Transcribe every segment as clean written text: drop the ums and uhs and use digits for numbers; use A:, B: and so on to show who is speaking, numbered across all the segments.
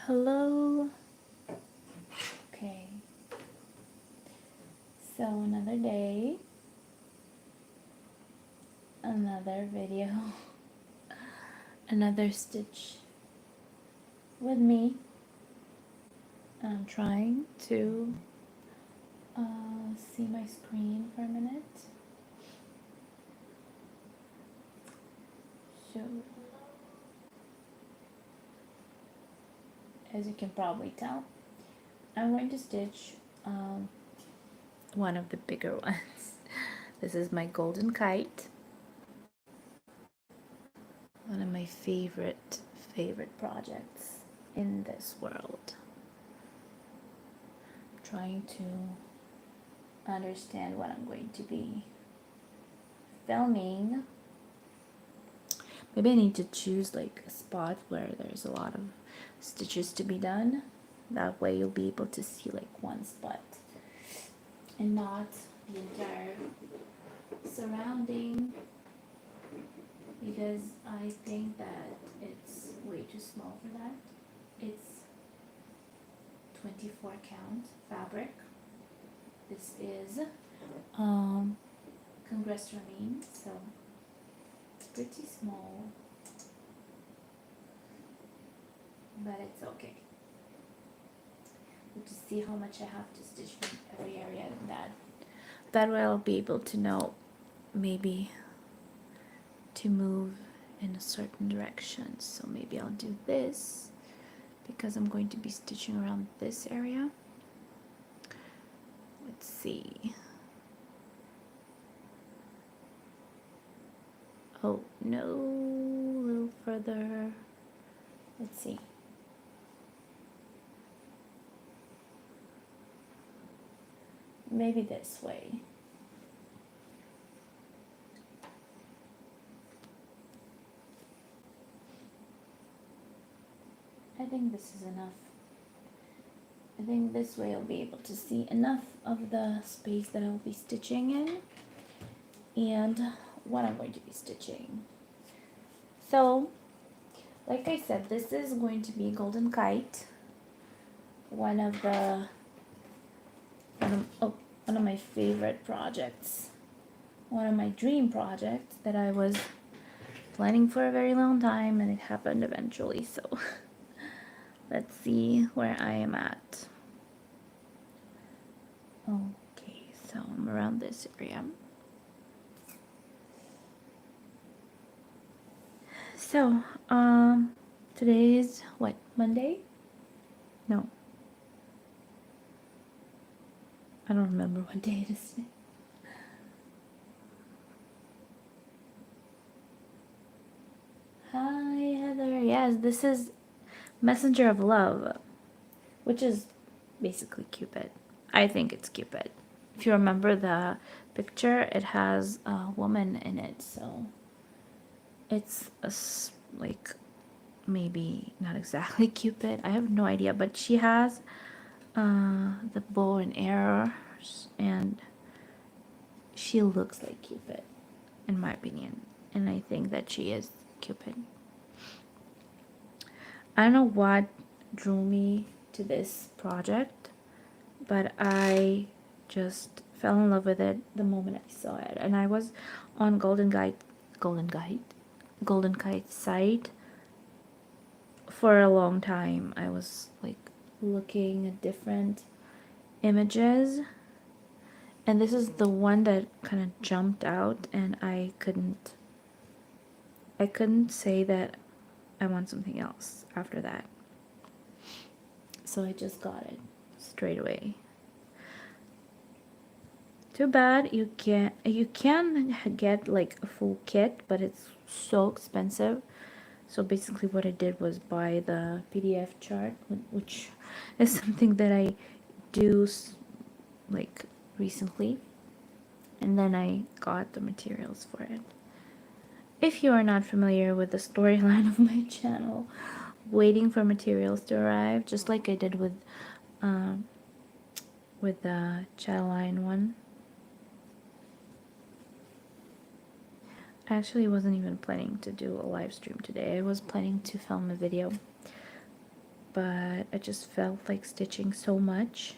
A: Hello. Okay. So another day, another video, another stitch with me. I'm trying to see my screen for a minute. So, as you can probably tell, I'm going to stitch one of the bigger ones. This is my golden kite. One of my favorite projects in this world. I'm trying to understand what I'm going to be filming. Maybe I need to choose like a spot where there's a lot of stitches to be done. That way you'll be able to see like one spot and not the entire surrounding, because I think that it's way too small for that. It's 24 count fabric. This is Congress Ramin, so it's pretty small, but it's okay. We'll just see how much I have to stitch from every area, and that way I'll be able to know maybe to move in a certain direction. So maybe I'll do this because I'm going to be stitching around this area. Let's see. Oh no, a little further. Let's see. Maybe this way. I think this is enough. I think this way I'll be able to see enough of the space that I'll be stitching in and what I'm going to be stitching. So, like I said, this is going to be Golden Kite, one of my favorite projects, one of my dream projects that I was planning for a very long time, and it happened eventually. So let's see where I am at. Okay, so I'm around this area. So, today is what, Monday? No. I don't remember what day it is today. Hi, Heather. Yes, this is Messenger of Love, which is basically Cupid. I think it's Cupid. If you remember the picture, it has a woman in it, so it's like maybe not exactly Cupid. I have no idea, but she has the bow and arrows, and she looks like Cupid, in my opinion, and I think that she is Cupid. I don't know what drew me to this project, but I just fell in love with it the moment I saw it. And I was on Golden Kite site for a long time. I was like looking at different images, and this is the one that kind of jumped out, and I couldn't say that I want something else after that. So I just got it straight away. Too bad you can get like a full kit, but it's so expensive. So basically what I did was buy the PDF chart, which is something that I do like recently, and then I got the materials for it. If you are not familiar with the storyline of my channel, waiting for materials to arrive, just like I did with the Chatline one. I actually wasn't even planning to do a live stream today. I was planning to film a video, but I just felt like stitching so much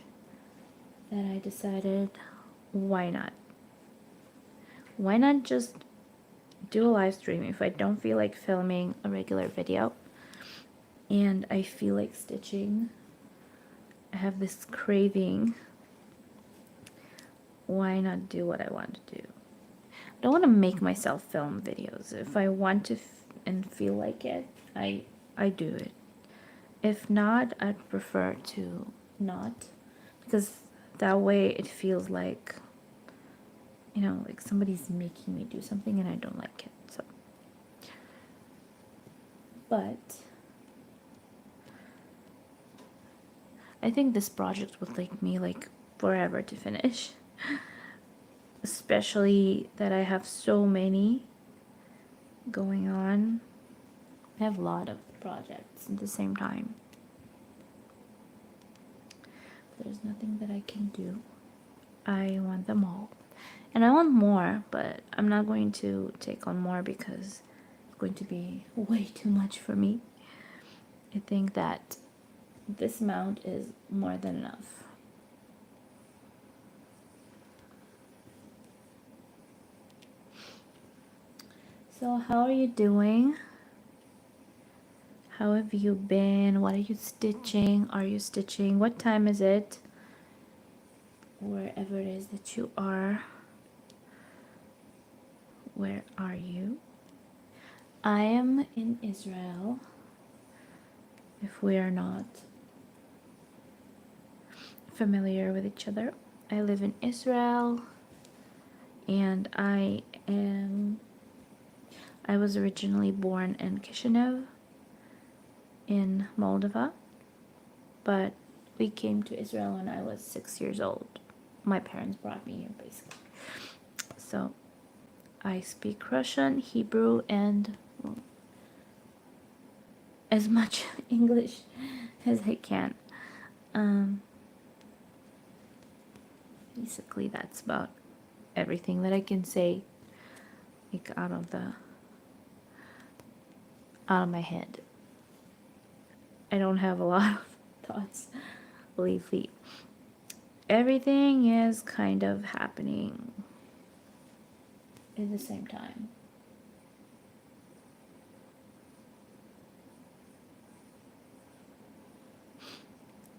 A: that I decided, why not? Why not just do a live stream if I don't feel like filming a regular video and I feel like stitching? I have this craving. Why not do what I want to do? I don't want to make myself film videos. If I want to and feel like it, I do it. If not, I'd prefer to not, because that way it feels like, you know, like somebody's making me do something and I don't like it. So, but I think this project would take me like forever to finish, especially that I have so many going on. I have a lot of projects at the same time. There's nothing that I can do. I want them all. And I want more, but I'm not going to take on more because it's going to be way too much for me. I think that this amount is more than enough. So how are you doing? How have you been? What are you stitching? Are you stitching? What time is it? Wherever it is that you are. Where are you? I am in Israel. If we are not familiar with each other, I live in Israel, and I was originally born in Kishinev in Moldova, but we came to Israel when I was 6 years old. My parents brought me here, basically. So I speak Russian, Hebrew, and as much English as I can. Basically, that's about everything that I can say, like out of my head. I don't have a lot of thoughts lately. Everything is kind of happening at the same time.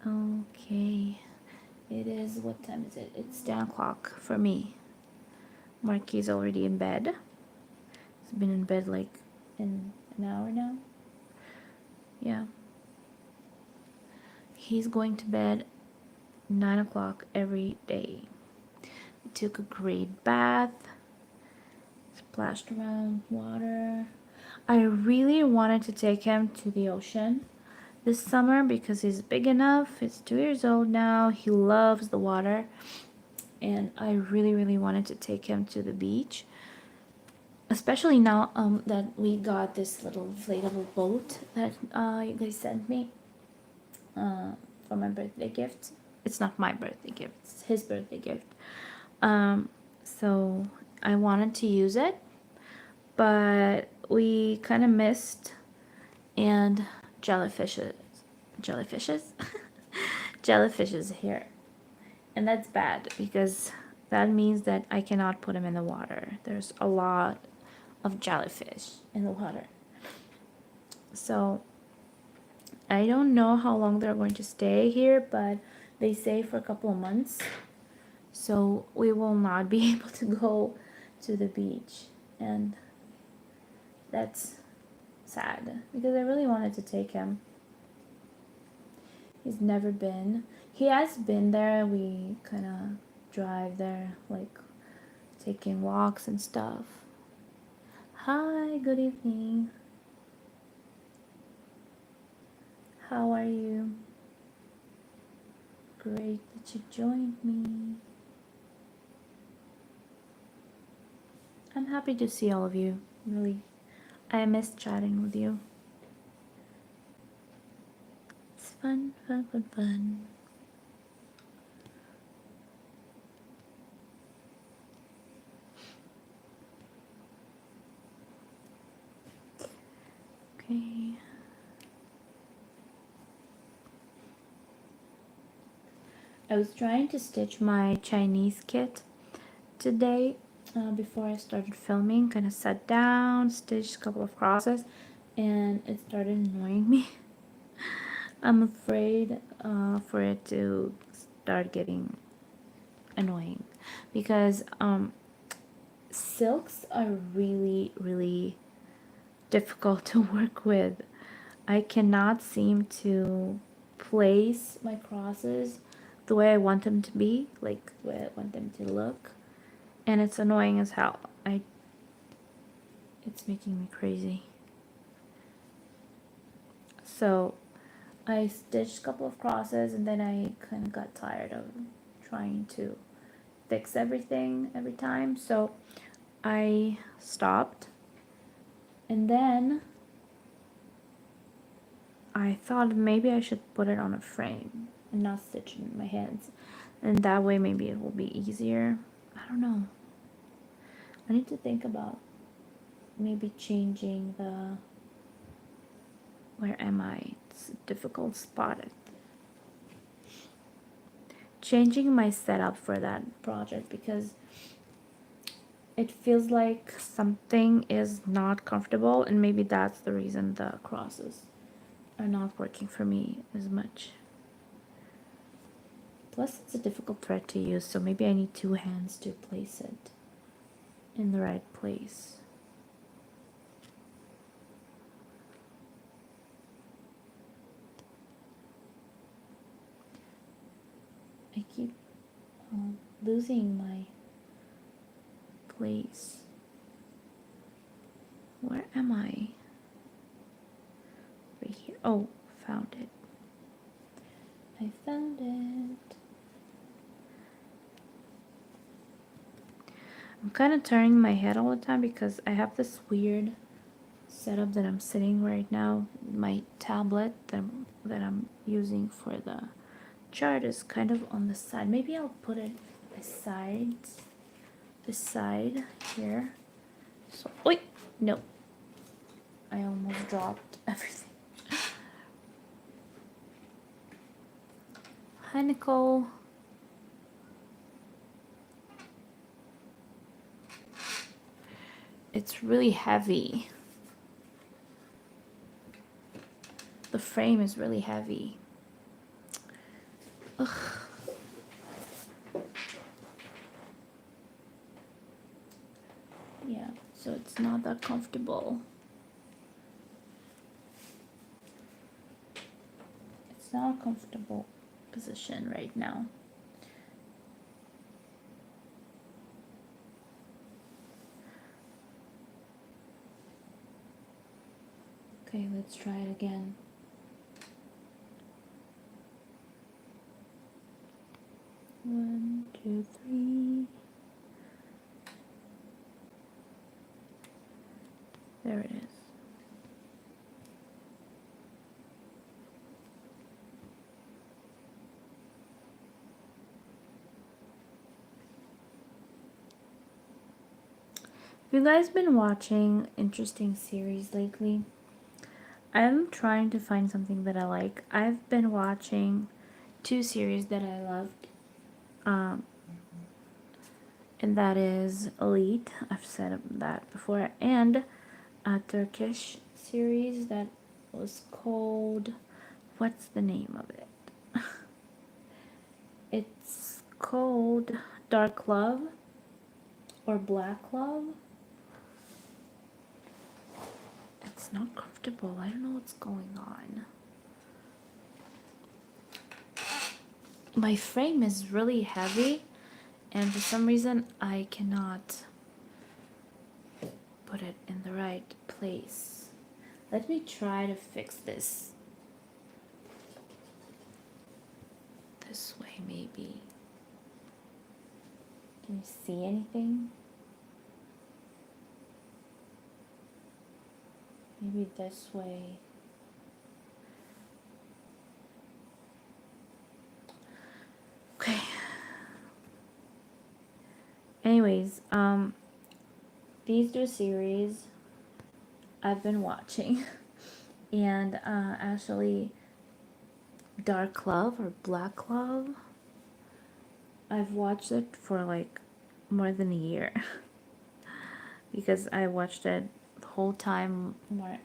A: Okay, it is, what time is it? It's 10 o'clock for me. Marky's already in bed. He's been in bed like in an hour now. Yeah. He's going to bed 9 o'clock every day. We took a great bath, splashed around water. I really wanted to take him to the ocean this summer because he's big enough. He's 2 years old now. He loves the water. And I really, really wanted to take him to the beach. Especially now that we got this little inflatable boat that you guys sent me for my birthday gift. It's not my birthday gift, it's his birthday gift. So I wanted to use it, but we kind of missed, and jellyfishes jellyfishes here, and that's bad because that means that I cannot put him in the water. There's a lot of jellyfish in the water, so I don't know how long they're going to stay here, but they say for a couple of months, so we will not be able to go to the beach, and that's sad because I really wanted to take him. He's never been. He has been there. We kind of drive there, like taking walks and stuff. Hi, good evening. How are you? Great that you joined me. I'm happy to see all of you, really. I miss chatting with you. It's fun, fun, fun, fun. Okay. I was trying to stitch my Chinese kit today before I started filming. Kind of sat down, stitched a couple of crosses, and it started annoying me. I'm afraid for it to start getting annoying because silks are really, really difficult to work with. I cannot seem to place my crosses the way I want them to be, like the way I want them to look, and it's annoying as hell. It's making me crazy. So I stitched a couple of crosses and then I kind of got tired of trying to fix everything every time, so I stopped. And then I thought maybe I should put it on a frame and not stitch in my hands, and that way maybe it will be easier. I don't know. I need to think about maybe changing the, where am I? It's a difficult spot. Changing my setup for that project because it feels like something is not comfortable, and maybe that's the reason the crosses are not working for me as much. Plus it's a difficult thread to use, so maybe I need two hands to place it in the right place. I keep losing my place. Where am I? Right here. Oh, found it. I found it. I'm kind of turning my head all the time because I have this weird setup that I'm sitting right now. My tablet that I'm using for the chart is kind of on the side. Maybe I'll put it beside here. So wait, no, I almost dropped everything. Hi Nicole. It's really heavy. The frame is really heavy. Ugh. Yeah, so it's not that comfortable. It's not a comfortable position right now. Okay, let's try it again. One, two, three. There it is. Have you guys been watching interesting series lately? I'm trying to find something that I like. I've been watching two series that I loved. And that is Elite. I've said that before. And a Turkish series that was called, what's the name of it? It's called Dark Love or Black Love. It's not comfortable. I don't know what's going on. My frame is really heavy, and for some reason I cannot put it in the right place. Let me try to fix this. This way maybe. Can you see anything? Maybe this way. Okay. Anyways, these two series I've been watching, and actually Dark Love or Black Love, I've watched it for like more than a year because I watched it the whole time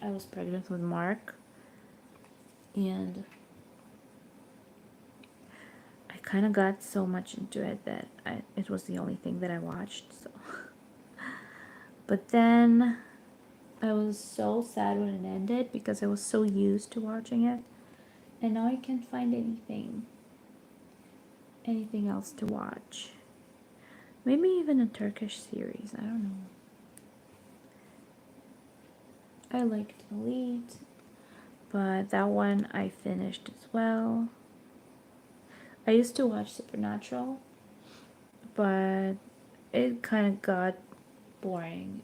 A: I was pregnant with Mark, and I kind of got so much into it that it was the only thing that I watched. So, but then I was so sad when it ended because I was so used to watching it, and now I can't find anything else to watch. Maybe even a Turkish series, I don't know. I liked Elite, but that one I finished as well. I used to watch Supernatural, but it kind of got boring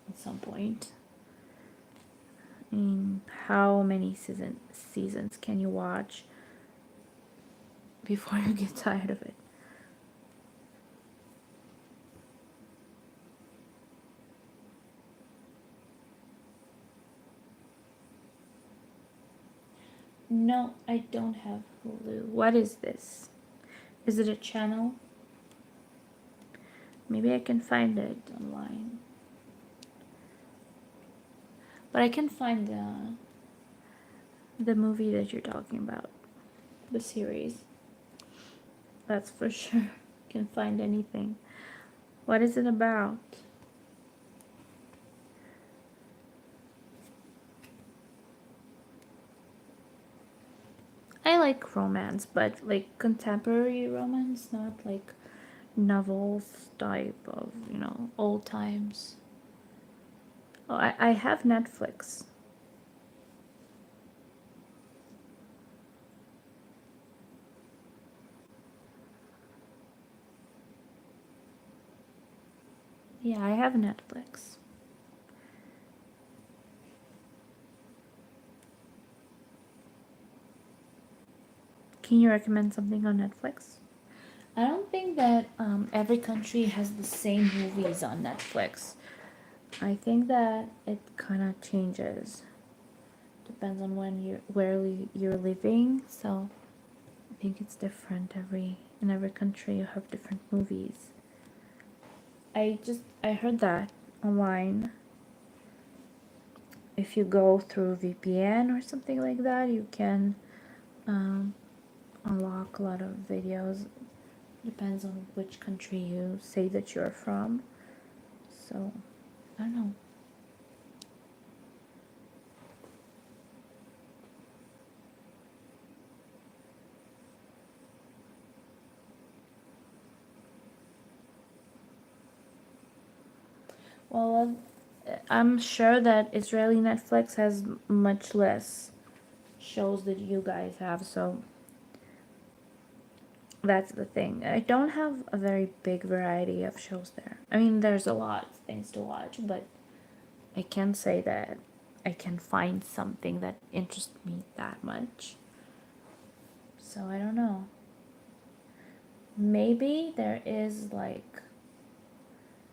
A: at some point. I mean, how many seasons can you watch before you get tired of it? No, I don't have Hulu. What is this? Is it a channel? Maybe I can find it online. But I can find the movie that you're talking about. The series. That's for sure. Can find anything. What is it about? I like romance, but like contemporary romance, not like novels type of, old times. Oh, I have Netflix. Yeah, I have Netflix. Can you recommend something on Netflix? I don't think that every country has the same movies on Netflix. I think that it kind of changes. Depends on where you're living. So I think it's different in every country. You have different movies. I heard that online. If you go through VPN or something like that, you can um, unlock a lot of videos. Depends on which country you say that you're from. So I don't know. Well, I'm sure that Israeli Netflix has much less shows that you guys have, so that's the thing. I don't have a very big variety of shows there. I mean, there's a lot of things to watch, but I can't say that I can find something that interests me that much. So I don't know. Maybe there is like,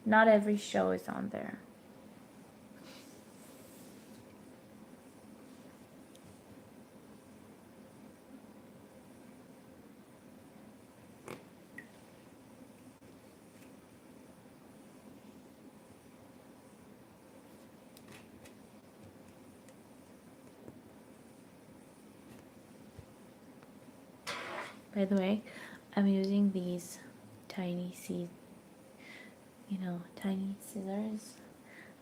A: not every show is on there. By the way, I'm using these tiny tiny scissors.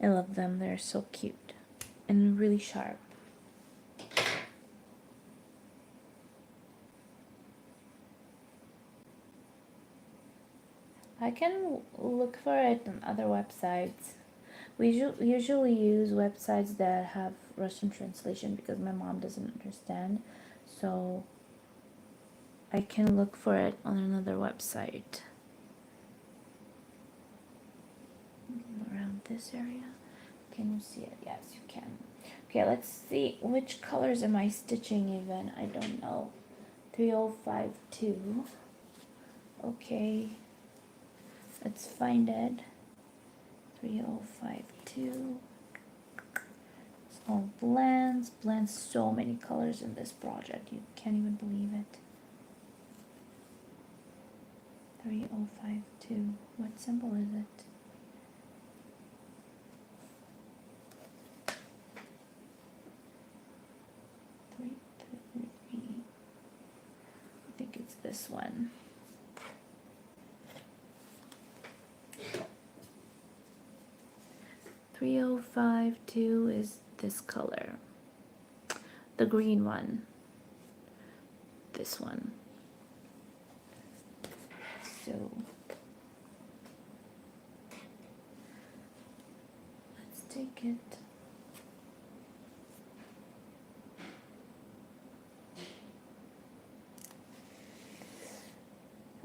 A: I love them. They're so cute and really sharp. I can look for it on other websites. We usually use websites that have Russian translation because my mom doesn't understand. So I can look for it on another website. Around this area. Can you see it? Yes, you can. Okay, let's see. Which colors am I stitching even? I don't know. 3052. Okay. Let's find it. 3052. It's all blends. Blends so many colors in this project. You can't even believe it. 3052. What symbol is it? Three, three. I think it's this one. Three oh five two is this color. The green one. This one. So let's take it.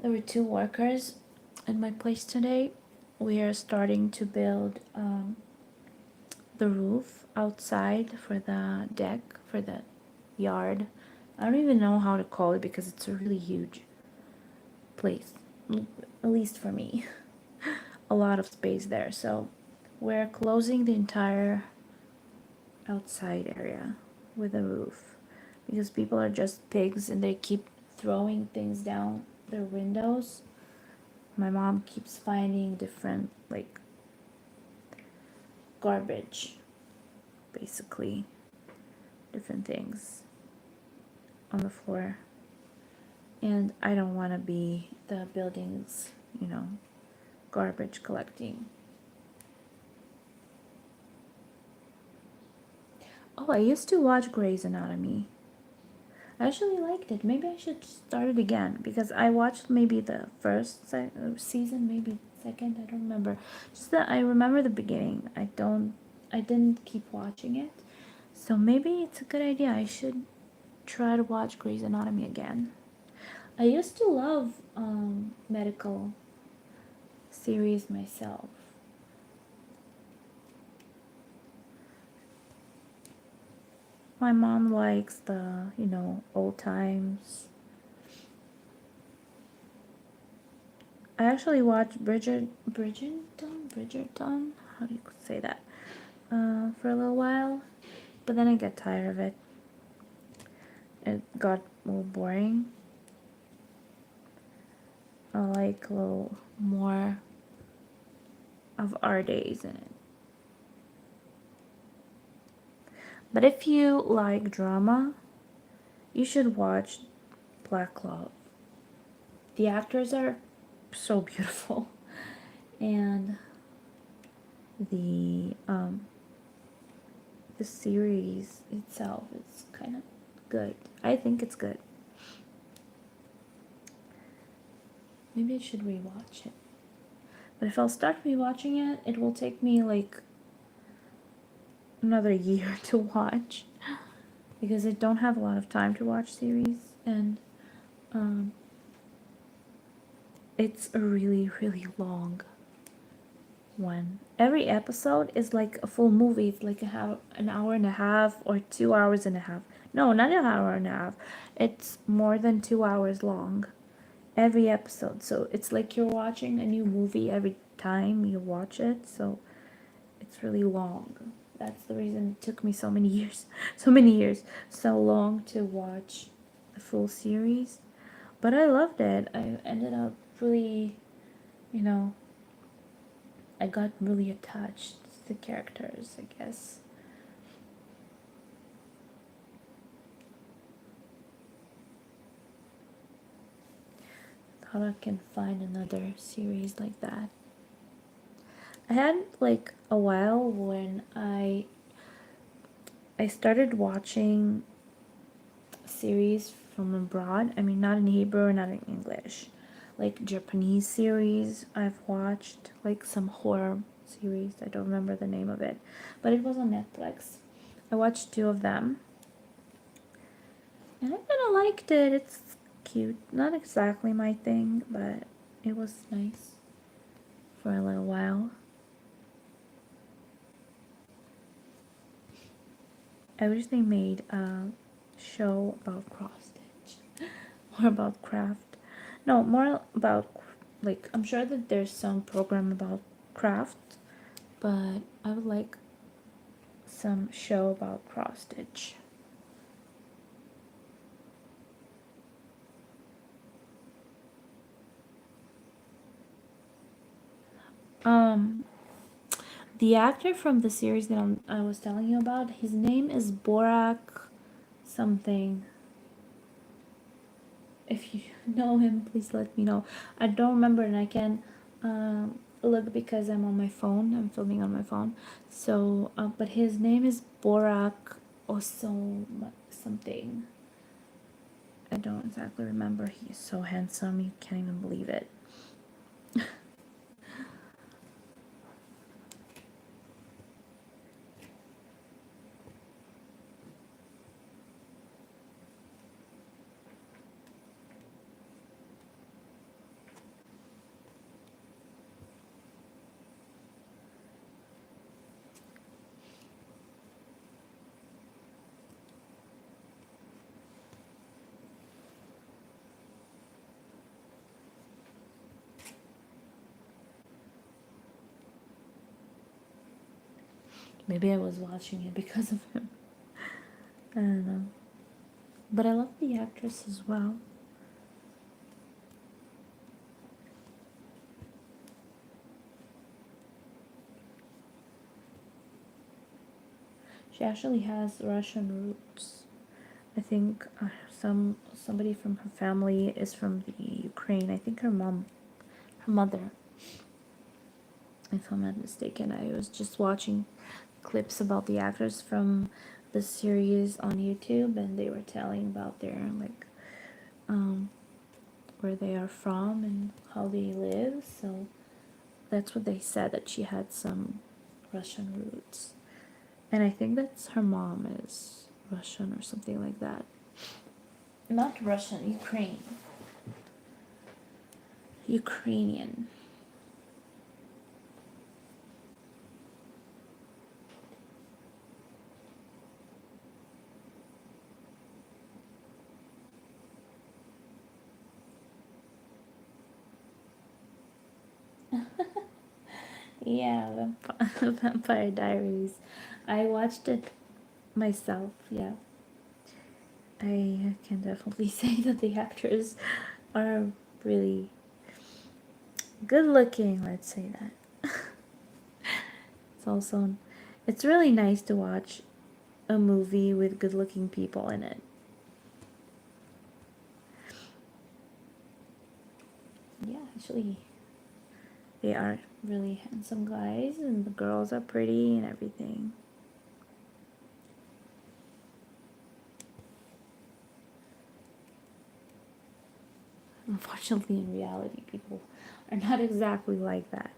A: There were two workers in my place today. We are starting to build the roof outside for the deck, for the yard. I don't even know how to call it because it's a really huge place, at least for me. A lot of space there. So we're closing the entire outside area with a roof because people are just pigs and they keep throwing things down their windows. My mom keeps finding different, like, garbage, basically, different things on the floor. And I don't want to be the building's, garbage collecting. Oh, I used to watch Grey's Anatomy. I actually liked it. Maybe I should start it again because I watched maybe the first season, maybe second. I don't remember. Just that I remember the beginning. I didn't keep watching it. So maybe it's a good idea. I should try to watch Grey's Anatomy again. I used to love medical series myself. My mom likes the, old times. I actually watched Bridgerton? How do you say that? For a little while, but then I got tired of it. It got a little boring. I like a little more of our days in it. But if you like drama, you should watch Black Love. The actors are so beautiful, and the series itself is kind of good. I think it's good. Maybe I should rewatch it. But if I'll start rewatching it, it will take me like another year to watch because I don't have a lot of time to watch series, and it's a really, really long one. Every episode is like a full movie. It's like an hour and a half or 2 hours and a half. No, not an hour and a half. It's more than 2 hours long. Every episode. So it's like you're watching a new movie every time you watch it. So it's really long. That's the reason it took me so many years, so long to watch the full series. But I loved it. I ended up really, I got really attached to the characters, I guess. Thought I can find another series like that. I had like a while when I started watching series from abroad. I mean, not in Hebrew or not in English. Like Japanese series I've watched, like some horror series. I don't remember the name of it, but it was on Netflix. I watched 2 of them, and I kind of liked it. It's cute. Not exactly my thing, but it was nice for a little while. I wish they made a show about cross stitch or about craft. No, more about, like, I'm sure that there's some program about craft, but I would like some show about cross stitch. Um, the actor from the series that I was telling you about, his name is Borak something. If you know him, please let me know. I don't remember, and I can look because I'm on my phone. I'm filming on my phone. So, but his name is Borak Osom something. I don't exactly remember. He is so handsome. You can't even believe it. Maybe I was watching it because of him. I don't know. But I love the actress as well. She actually has Russian roots. I think somebody from her family is from the Ukraine. I think her mother, if I'm not mistaken. I was just watching clips about the actors from the series on YouTube, and they were telling about their um, where they are from and how they live. So that's what they said, that she had some Russian roots, and I think that's her mom is Russian or something like that. Not Russian, Ukrainian. Yeah, Vampire Diaries. I watched it myself. Yeah, I can definitely say that the actors are really good looking. Let's say that. It's also, it's really nice to watch a movie with good looking people in it. Yeah, actually, they are really handsome guys, and the girls are pretty and everything. Unfortunately, in reality, people are not exactly like that.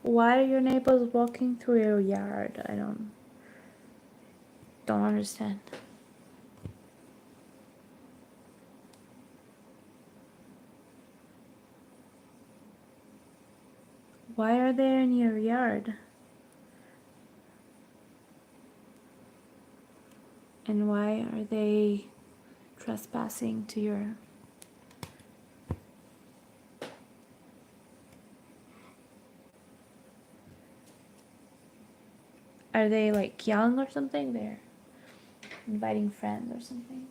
A: Why are your neighbors walking through your yard? I don't understand. Why are they in your yard? And why are they trespassing to your... Are they like young or something? They're inviting friends or something?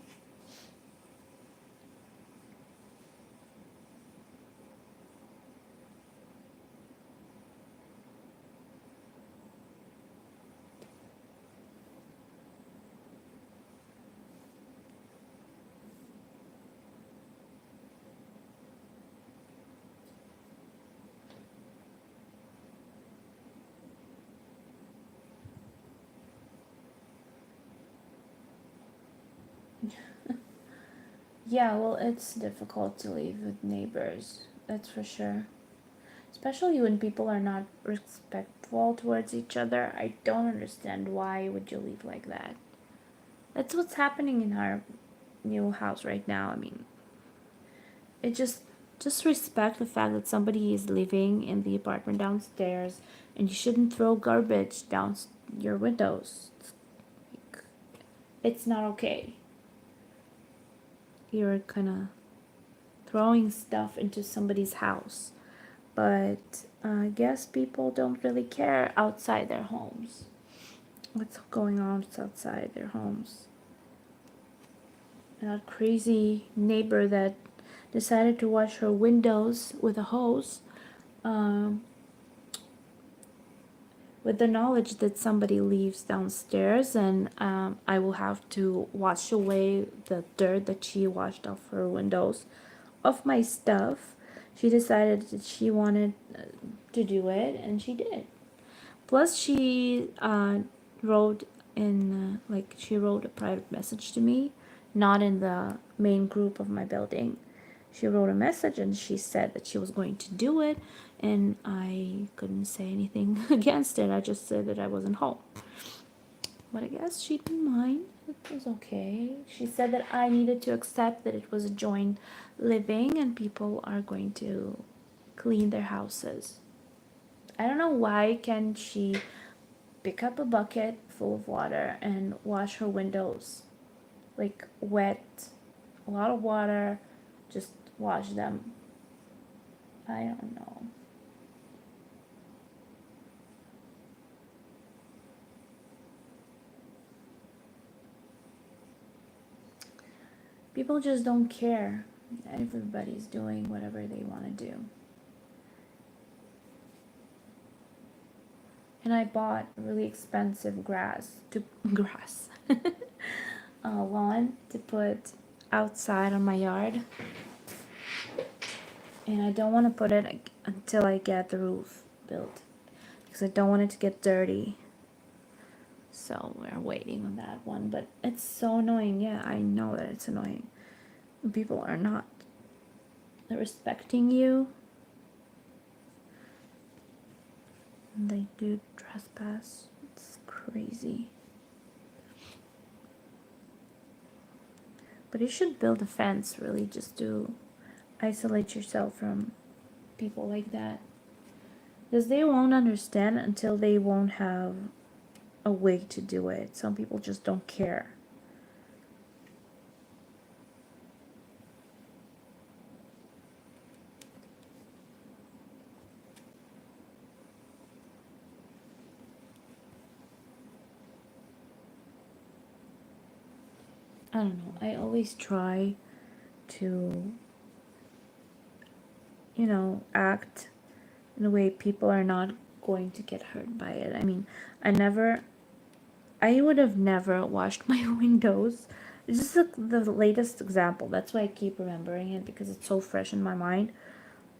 A: Yeah, well, it's difficult to live with neighbors, that's for sure. Especially when people are not respectful towards each other. I don't understand why would you live like that. That's what's happening in our new house right now. I mean, it just respect the fact that somebody is living in the apartment downstairs, and you shouldn't throw garbage down your windows. Like, it's not okay. You're kind of throwing stuff into somebody's house. But I guess people don't really care outside their homes. What's going on outside their homes? That crazy neighbor that decided to wash her windows with a hose, um, with the knowledge that somebody leaves downstairs, and I will have to wash away the dirt that she washed off her windows of my stuff. She decided that she wanted to do it, and she did. Plus, she wrote she wrote a private message to me, not in the main group of my building. She wrote a message and she said that she was going to do it, and I couldn't say anything against it. I just said that I wasn't home. But I guess she didn't mind. It was okay. She said that I needed to accept that it was a joint living and people are going to clean their houses. I don't know why can she pick up a bucket full of water and wash her windows, like wet, a lot of water, just wash them. I don't know. People just don't care. Everybody's doing whatever they want to do. And I bought really expensive grass lawn to put outside on my yard, and I don't want to put it until I get the roof built because I don't want it to get dirty. So we're waiting on that one, but it's so annoying. Yeah, I know that it's annoying. People are not respecting you. They do trespass. It's crazy. But you should build a fence, really, just to isolate yourself from people like that. Because they won't understand until they won't have a way to do it. Some people just don't care. I don't know. I always try to, act in a way people are not going to get hurt by it. I mean, I would have never washed my windows. It's just the latest example. That's why I keep remembering it because it's so fresh in my mind.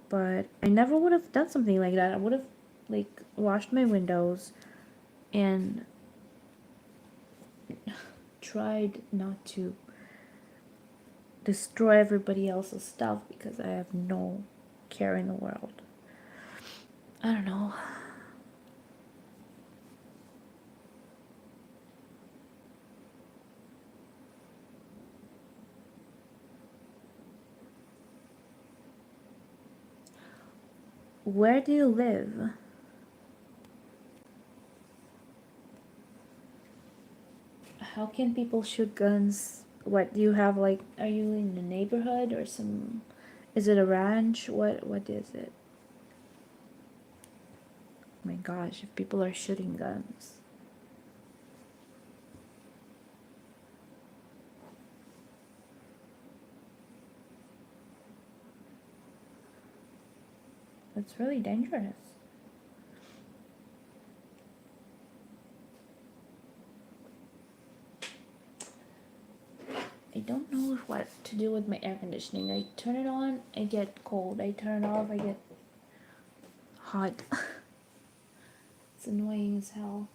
A: But I never would have done something like that. I would have, washed my windows and tried not to destroy everybody else's stuff because I have no care in the world. I don't know. Where do you live? How can people shoot guns? What do you have, are you in a neighborhood or some, is it a ranch? What is it? Oh my gosh, if people are shooting guns. That's really dangerous. I don't know what to do with my air conditioning. I turn it on, I get cold. I turn it off, I get hot. It's annoying as hell.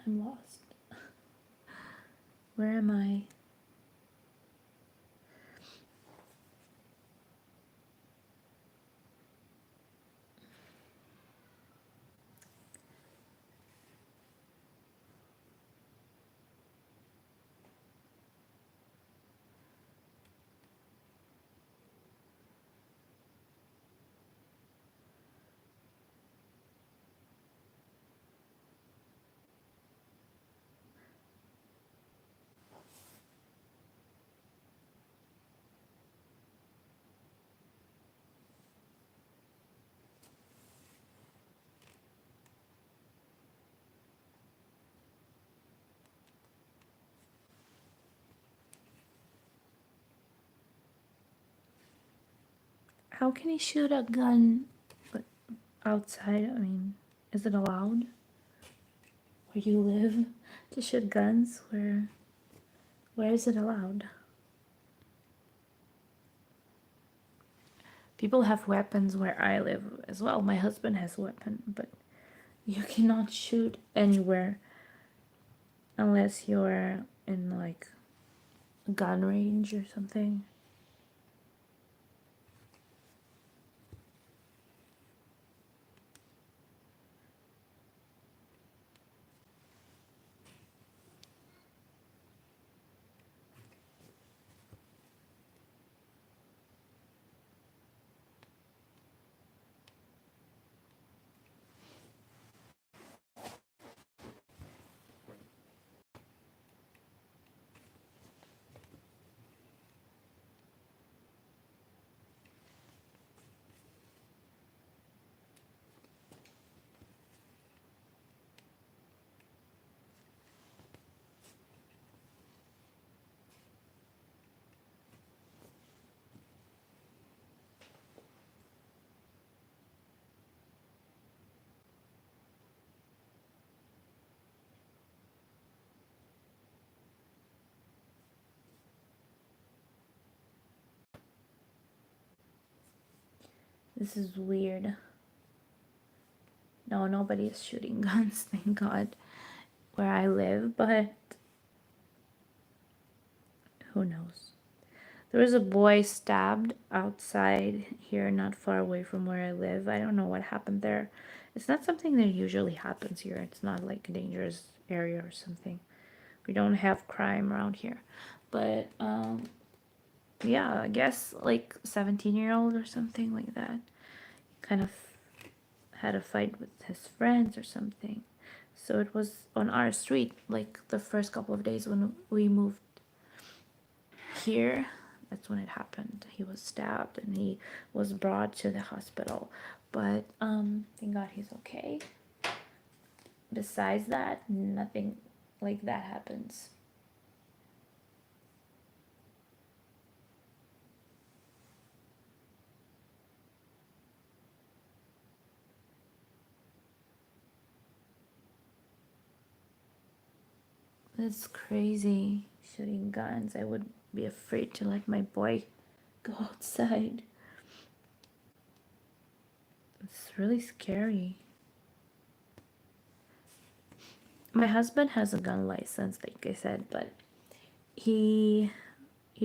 A: I'm lost. Where am I? How can he shoot a gun but outside? I mean, is it allowed where you live to shoot guns? Where is it allowed? People have weapons where I live as well. My husband has a weapon, but you cannot shoot anywhere unless you're in like a gun range or something. This is weird. No, nobody is shooting guns, thank God, where I live, but who knows? There was a boy stabbed outside here, not far away from where I live. I don't know what happened there. It's not something that usually happens here. It's not like a dangerous area or something. We don't have crime around here. But, yeah, I guess like 17-year-old or something like that. Kind of had a fight with his friends or something. So it was on our street, like the first couple of days when we moved here. That's when it happened. He was stabbed and he was brought to the hospital. But thank God he's okay. Besides that, nothing like that happens. It's crazy shooting guns. I would be afraid to let my boy go outside. It's really scary. My husband has a gun license, like I said, but he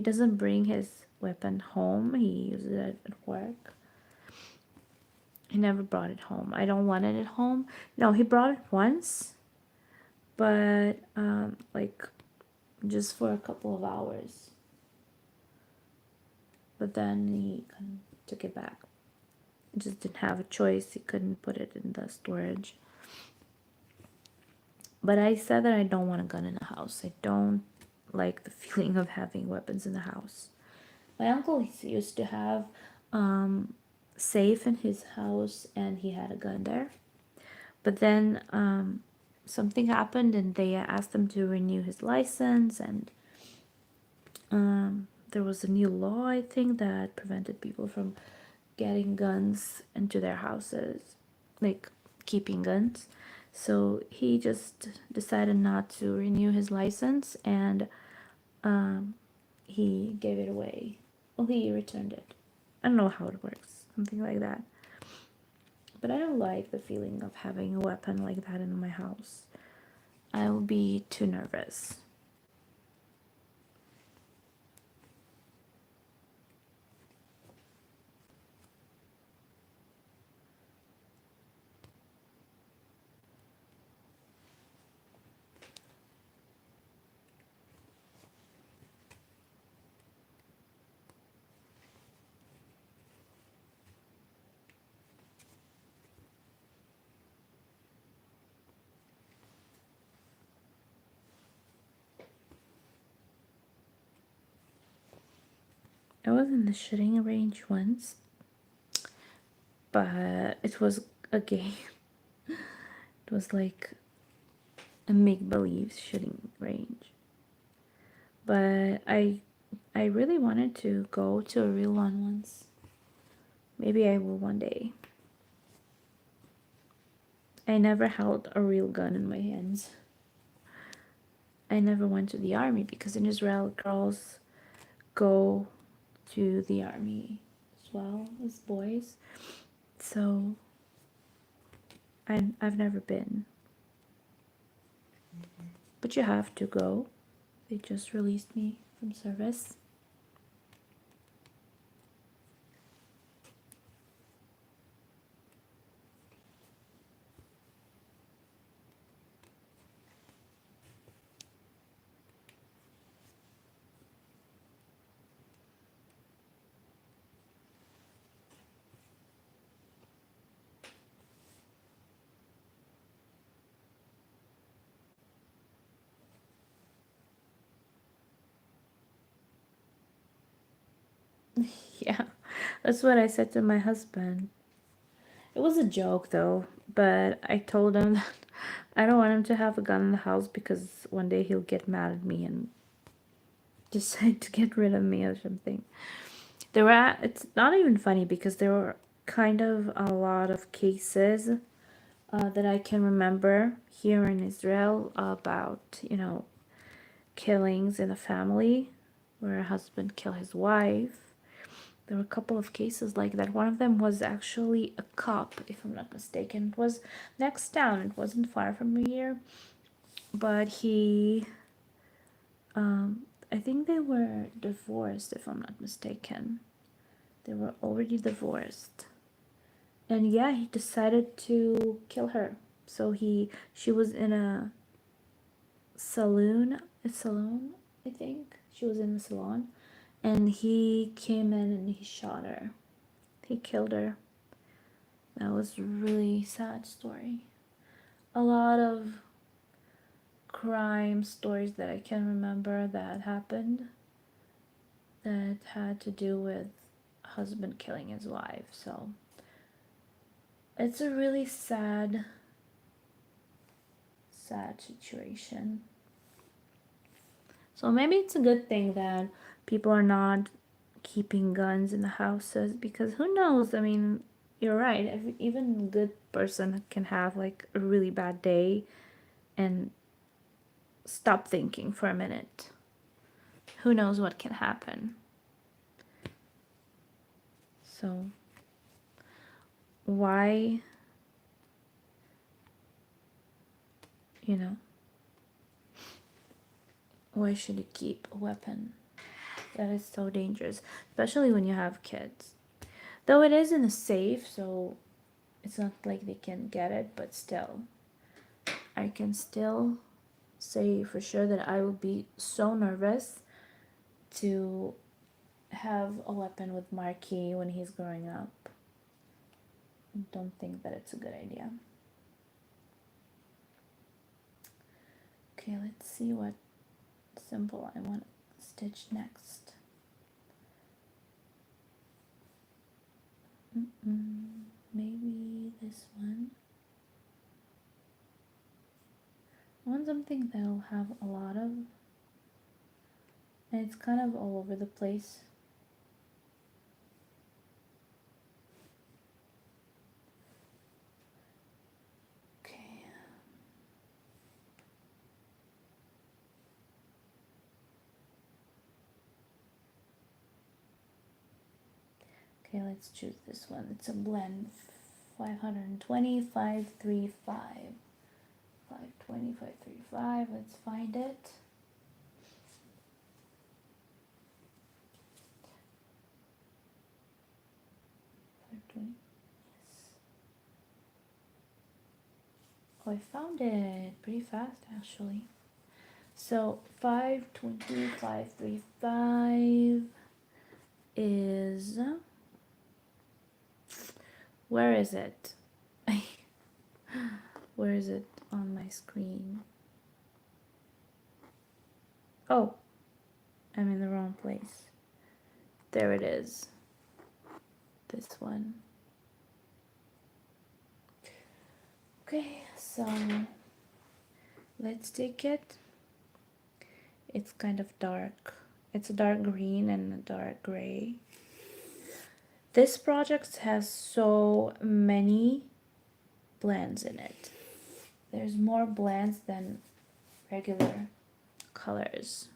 A: doesn't bring his weapon home. He uses it at work. He never brought it home. I don't want it at home. No, he brought it once, but like just for a couple of hours. But then he kind of took it back. He just didn't have a choice. He couldn't put it in the storage. But I said that I don't want a gun in the house. I don't like the feeling of having weapons in the house. My uncle used to have safe in his house and he had a gun there. But then something happened and they asked him to renew his license, and there was a new law, I think, that prevented people from getting guns into their houses, like keeping guns. So he just decided not to renew his license, and he gave it away. Well, he returned it. I don't know how it works, something like that. But I don't like the feeling of having a weapon like that in my house. I will be too nervous. I was in the shooting range once, but it was a game. It was like a make-believe shooting range. But I really wanted to go to a real one once. Maybe I will one day. I never held a real gun in my hands. I never went to the army because in Israel, girls go to the army as well as boys. So I've never been. But you have to go. They just released me from service. Yeah, that's what I said to my husband. It was a joke though, but I told him that I don't want him to have a gun in the house because one day he'll get mad at me and decide to get rid of me or something. It's not even funny because there were kind of a lot of cases that I can remember here in Israel about, killings in a family where a husband killed his wife. There were a couple of cases like that. One of them was actually a cop, if I'm not mistaken. It was next town. It wasn't far from here, but I think they were divorced, if I'm not mistaken. They were already divorced. And yeah, he decided to kill her. So she was in a saloon, I think. She was in the salon, and he came in and he shot her. He killed her. That was a really sad story. A lot of crime stories that I can remember that happened that had to do with a husband killing his wife. So it's a really sad situation. So maybe it's a good thing that people are not keeping guns in the houses, because who knows? I mean, you're right. Even a good person can have like a really bad day and stop thinking for a minute. Who knows what can happen? So why, why should you keep a weapon? That is so dangerous, especially when you have kids. Though it is in a safe, so it's not like they can get it, but still, I can still say for sure that I would be so nervous to have a weapon with Marquis when he's growing up. I don't think that it's a good idea. Okay, let's see what symbol I want to stitch next. Maybe this one. I want something that I'll have a lot of, and it's kind of all over the place. Okay. Okay, let's choose this one. It's a blend. 520, 535. 520, 535. Let's find it. Yes. Oh, I found it pretty fast actually. So 520, 535 is, where is it? Where is it on my screen? Oh, I'm in the wrong place. There it is. This one. Okay, so let's take it. It's kind of dark. It's a dark green and a dark gray. This project has so many blends in it. There's more blends than regular colors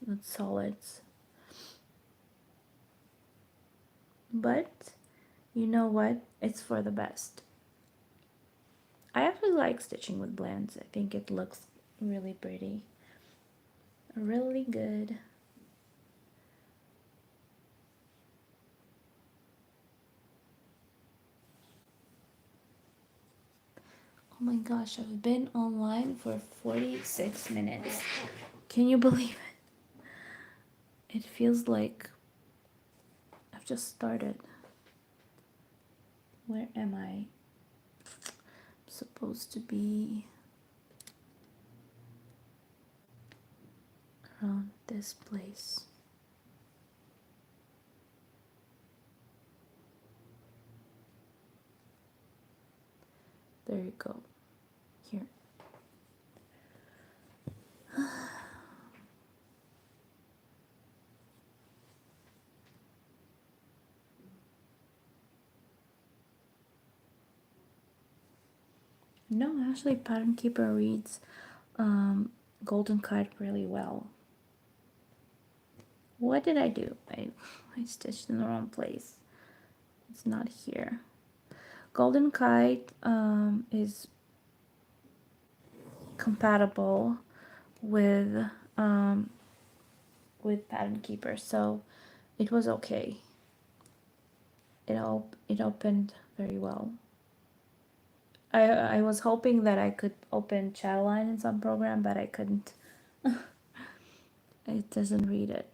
A: with solids. But you know what? It's for the best. I actually like stitching with blends. I think it looks really pretty. Really good. Oh my gosh, I've been online for 46 minutes. Can you believe it? It feels like I've just started. Where am I? I'm supposed to be around this place. There you go. Here. No, actually, Pattern Keeper reads Golden Kite really well. What did I do? I stitched in the wrong place. It's not here. Golden Kite is compatible with Pattern Keeper, so it was okay. It opened very well. I was hoping that I could open Chatline in some program, but I couldn't. It doesn't read it.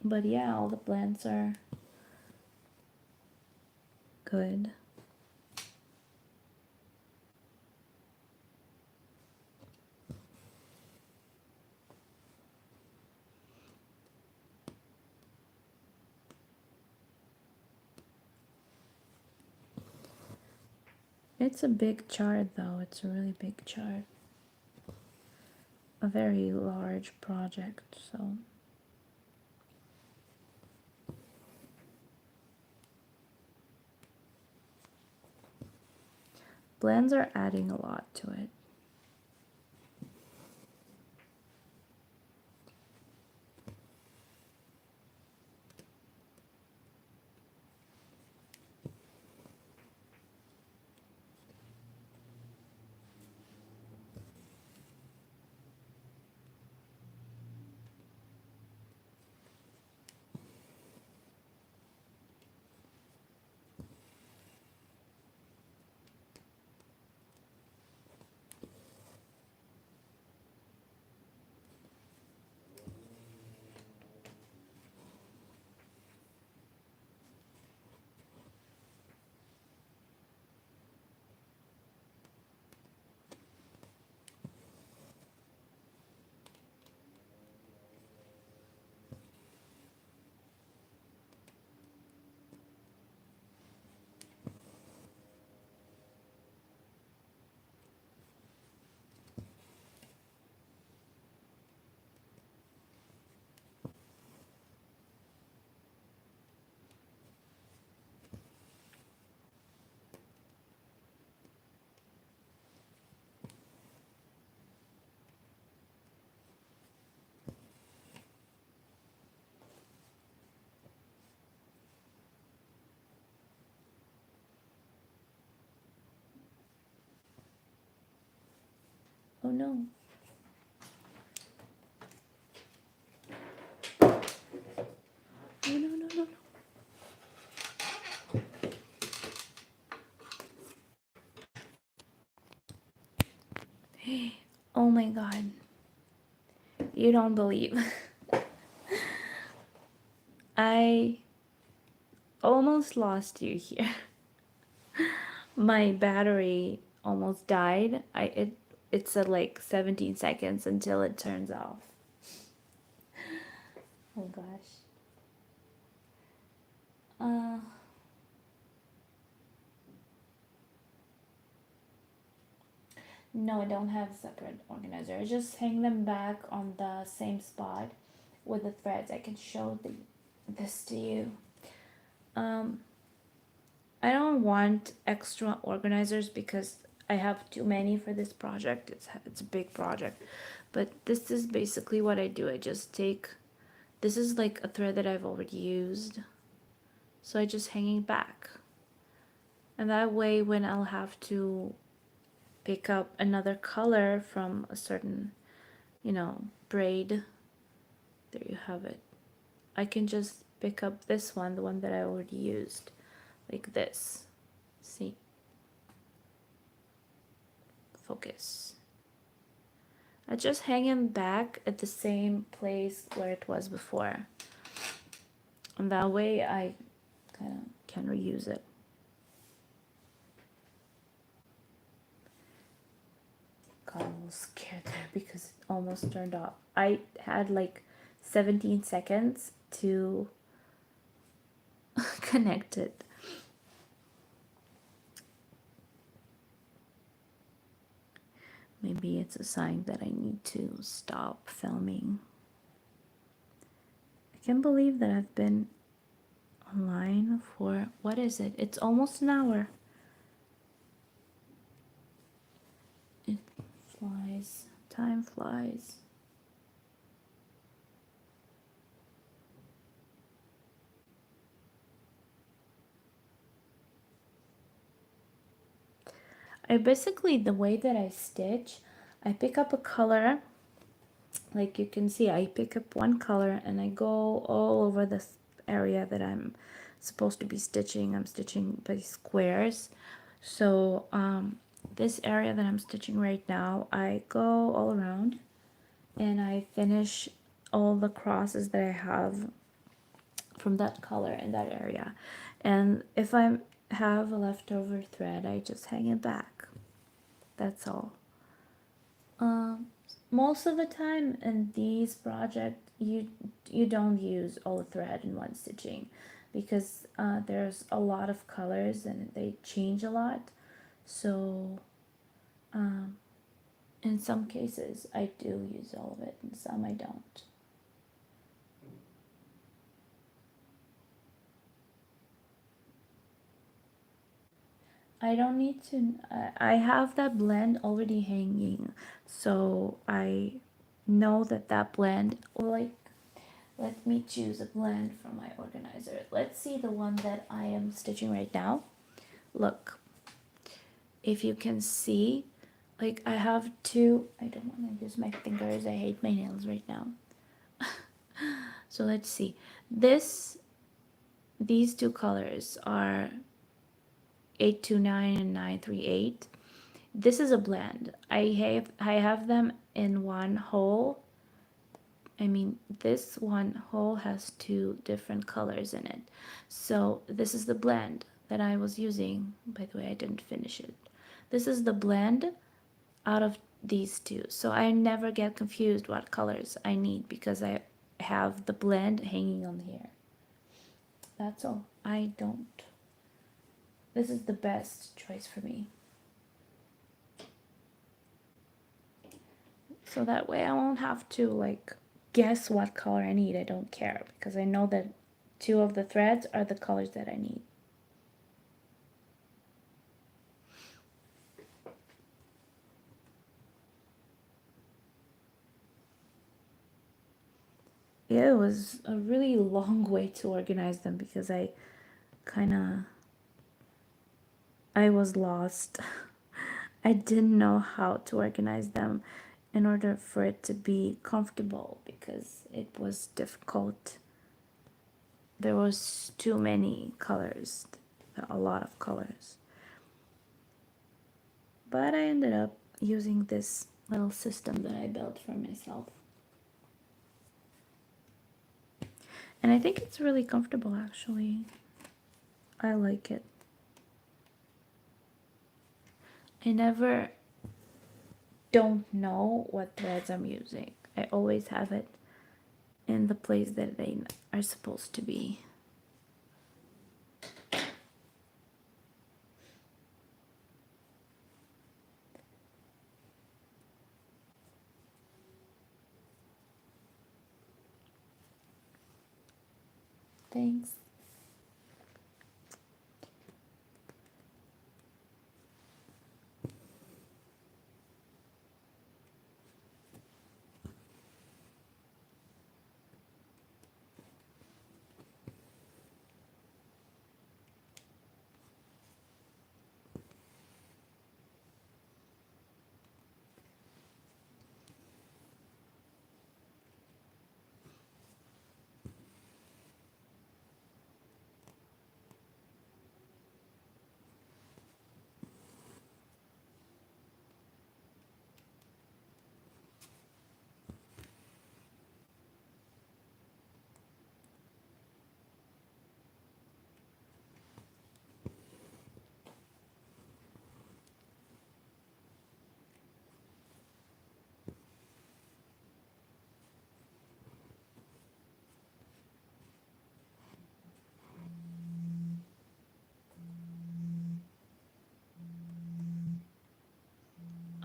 A: But yeah, all the blends are good. It's a big chart though, it's a really big chart. A very large project, so. Blends are adding a lot to it. Oh no. No, no, no, no, no. Oh my god. You don't believe. I almost lost you here. My battery almost died. It's at like 17 seconds until it turns off. Oh gosh. No, I don't have separate organizer. I just hang them back on the same spot with the threads. I can show this to you. I don't want extra organizers because I have too many for this project. It's a big project. But this is basically what I do. I just take, this is like a thread that I've already used. So I just hang it back. And that way when I'll have to pick up another color from a certain, you know, braid, there you have it. I can just pick up this one, the one that I already used, like this. See? Focus. I just hang him back at the same place where it was before. And that way I kind of can reuse it. Got a little scared there because it almost turned off. I had like 17 seconds to connect it. Maybe it's a sign that I need to stop filming. I can't believe that I've been online for, what is it? It's almost an hour. It flies. Time flies. I basically, the way that I stitch, I pick up a color, like you can see, I pick up one color and I go all over this area that I'm supposed to be stitching. I'm stitching by squares. So this area that I'm stitching right now, I go all around and I finish all the crosses that I have from that color in that area. And if I have a leftover thread, I just hang it back. That's all. Most of the time in these projects, you don't use all the thread in one stitching because there's a lot of colors and they change a lot. So in some cases, I do use all of it, and some I don't. I don't need to, I have that blend already hanging, so I know that that blend, like, let me choose a blend from my organizer. Let's see the one that I am stitching right now. Look, if you can see, like I have two, I don't want to use my fingers, I hate my nails right now. So let's see, these two colors are 829 and 938. This is a blend. I have them in one hole. I mean, this one hole has two different colors in it. So this is the blend that I was using. By the way, I didn't finish it. This is the blend out of these two. So I never get confused what colors I need because I have the blend hanging on here. That's all. I don't. This is the best choice for me. So that way I won't have to like guess what color I need. I don't care because I know that two of the threads are the colors that I need. Yeah, it was a really long way to organize them because I was lost. I didn't know how to organize them in order for it to be comfortable because it was difficult. There was too many colors, a lot of colors. But I ended up using this little system that I built for myself. And I think it's really comfortable actually. I like it. I never don't know what threads I'm using. I always have it in the place that they are supposed to be. Thanks.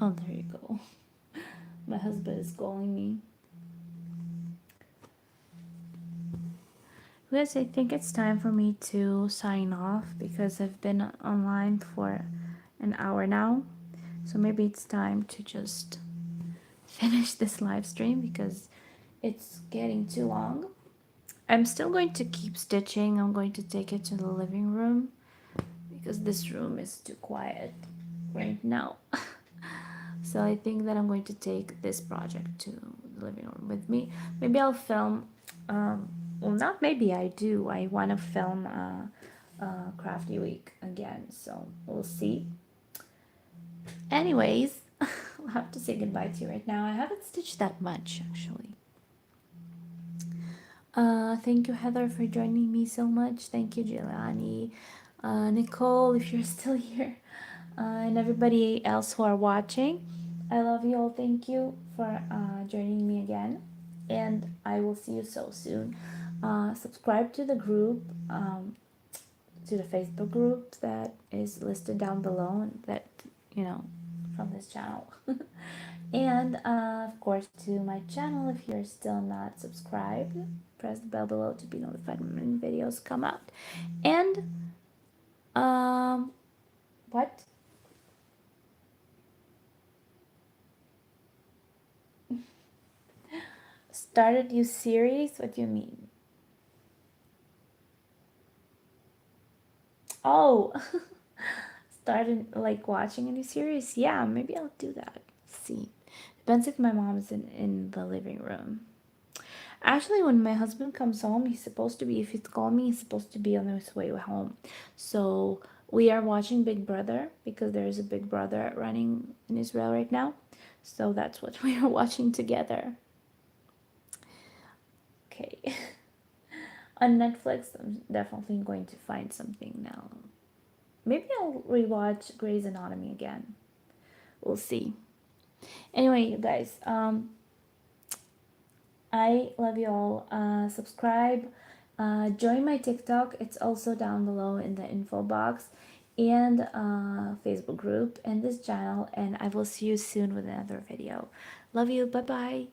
A: Oh, there you go. My husband is calling me. Guys, I think it's time for me to sign off because I've been online for an hour now. So maybe it's time to just finish this live stream because it's getting too long. I'm still going to keep stitching. I'm going to take it to the living room because this room is too quiet right now. So I think that I'm going to take this project to the living room with me. Maybe I'll film, well, not maybe, I do. I want to film Crafty Week again, so we'll see. Anyways, I'll have to say goodbye to you right now. I haven't stitched that much, actually. Thank you, Heather, for joining me so much. Thank you, Giuliani. Nicole, if you're still here, and everybody else who are watching. I love you all. Thank you for joining me again. And I will see you so soon. Subscribe to the group, to the Facebook group that is listed down below, that, you know, from this channel. And of course, to my channel, if you're still not subscribed, press the bell below to be notified when videos come out. And what? Started new series? What do you mean? Oh, started like watching a new series? Yeah, maybe I'll do that. See, depends if my mom's in the living room. Actually, when my husband comes home, he's supposed to be, if he's calling me, he's supposed to be on his way home. So we are watching Big Brother because there is a Big Brother running in Israel right now. So that's what we are watching together. Okay. On Netflix, I'm definitely going to find something now. Maybe I'll rewatch Grey's Anatomy again. We'll see. Anyway, you guys, I love you all. Subscribe. Join my TikTok. It's also down below in the info box. And Facebook group and this channel. And I will see you soon with another video. Love you. Bye-bye.